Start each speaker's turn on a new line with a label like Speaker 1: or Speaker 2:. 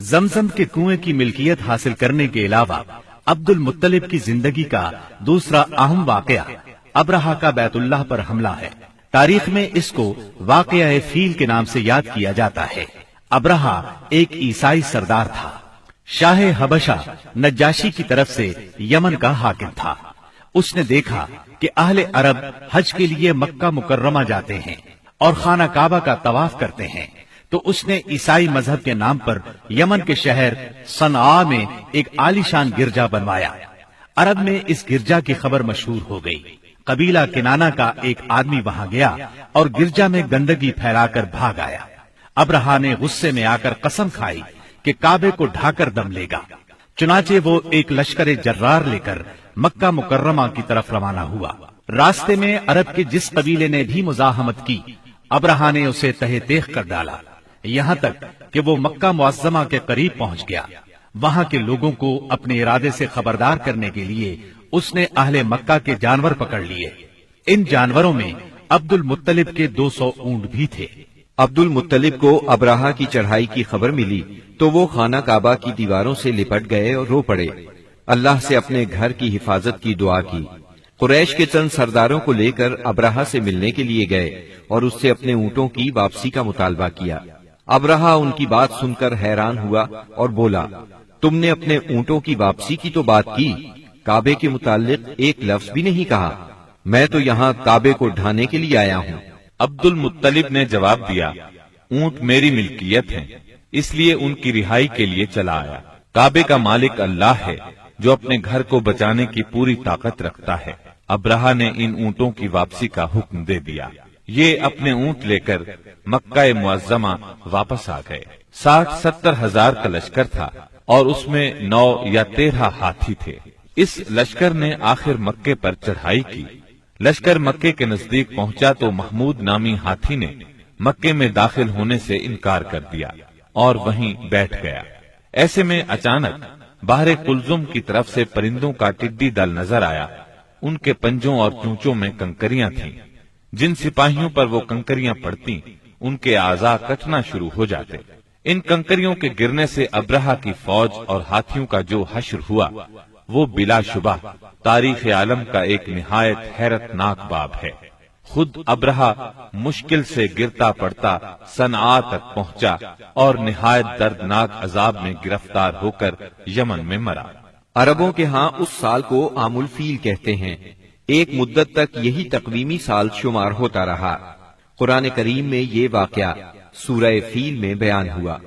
Speaker 1: زمزم کے کنویں کی ملکیت حاصل کرنے کے علاوہ عبد المطلب کی زندگی کا دوسرا اہم واقعہ ابرہہ کا بیت اللہ پر حملہ ہے۔ تاریخ میں اس کو واقعہ فیل کے نام سے یاد کیا جاتا ہے۔ ابرہہ ایک عیسائی سردار تھا۔ شاہ حبشہ نجاشی کی طرف سے یمن کا حاکم تھا۔ اس نے دیکھا کہ اہل عرب حج کے لیے مکہ مکرمہ جاتے ہیں اور خانہ کعبہ کا طواف کرتے ہیں، تو اس نے عیسائی مذہب کے نام پر یمن کے شہر صنعاء میں ایک عالیشان گرجا بنوایا۔ عرب میں اس گرجا کی خبر مشہور ہو گئی۔ قبیلہ کنانہ کا ایک آدمی وہاں گیا اور گرجا میں گندگی پھیلا کر بھاگ آیا۔ ابرہہ نے غصے میں آ کر قسم کھائی کہ کعبے کو ڈھا کر دم لے گا۔ چنانچہ وہ ایک لشکر جرار لے کر مکہ مکرمہ کی طرف روانہ ہوا۔ راستے میں عرب کے جس قبیلے نے بھی مزاحمت کی، ابرہہ نے اسے تہہ تیغ کر ڈالا، یہاں تک کہ وہ مکہ معظمہ کے قریب پہنچ گیا۔ وہاں کے لوگوں کو اپنے ارادے سے خبردار کرنے کے لیے اس نے اہل مکہ کے جانور پکڑ لیے۔ ان جانوروں میں عبد المطلب کے 200 اونٹ بھی تھے۔
Speaker 2: عبد المطلب کو ابرہہ کی چڑھائی کی خبر ملی تو وہ خانہ کعبہ کی دیواروں سے لپٹ گئے اور رو پڑے، اللہ سے اپنے گھر کی حفاظت کی دعا کی۔ قریش کے چند سرداروں کو لے کر ابرہہ سے ملنے کے لیے گئے اور اس سے اپنے اونٹوں کی واپسی کا مطالبہ کیا۔ ابرہہ ان کی بات سن کر حیران ہوا اور بولا، تم نے اپنے اونٹوں کی واپسی کی تو بات کی، کعبے کے متعلق ایک لفظ بھی نہیں کہا، میں تو یہاں کعبے کو ڈھانے کے لیے آیا ہوں۔
Speaker 3: عبد المطلب نے جواب دیا، اونٹ میری ملکیت ہیں، اس لیے ان کی رہائی کے لیے چلا آیا۔ کعبے کا مالک اللہ ہے جو اپنے گھر کو بچانے کی پوری طاقت رکھتا ہے۔ ابرہہ نے ان اونٹوں کی واپسی کا حکم دے دیا۔ یہ اپنے اونٹ لے کر مکہ معظمہ واپس آ گئے۔ 60-70 ہزار کا لشکر تھا اور اس میں 9 یا 13 ہاتھی تھے۔ اس لشکر نے آخر مکے پر چڑھائی کی۔ لشکر مکے کے نزدیک پہنچا تو محمود نامی ہاتھی نے مکے میں داخل ہونے سے انکار کر دیا اور وہیں بیٹھ گیا۔ ایسے میں اچانک باہر کلزم کی طرف سے پرندوں کا ٹڈی دل نظر آیا۔ ان کے پنجوں اور چونچوں میں کنکریاں تھیں۔ جن سپاہیوں پر وہ کنکریاں پڑتی ان کے اعضاء کٹنا شروع ہو جاتے۔ ان کنکریوں کے گرنے سے ابرہہ کی فوج اور ہاتھیوں کا جو حشر ہوا وہ بلا شبہ تاریخ عالم کا ایک نہایت حیرت ناک باب ہے۔ خود ابرہہ مشکل سے گرتا پڑتا صنعاء تک پہنچا اور نہایت دردناک عذاب میں گرفتار ہو کر یمن میں مرا۔
Speaker 2: عربوں کے ہاں اس سال کو عام الفیل کہتے ہیں۔ ایک مدت تک یہی تقویمی سال شمار ہوتا رہا۔ قرآن کریم میں یہ واقعہ سورہ فیل میں بیان ہوا۔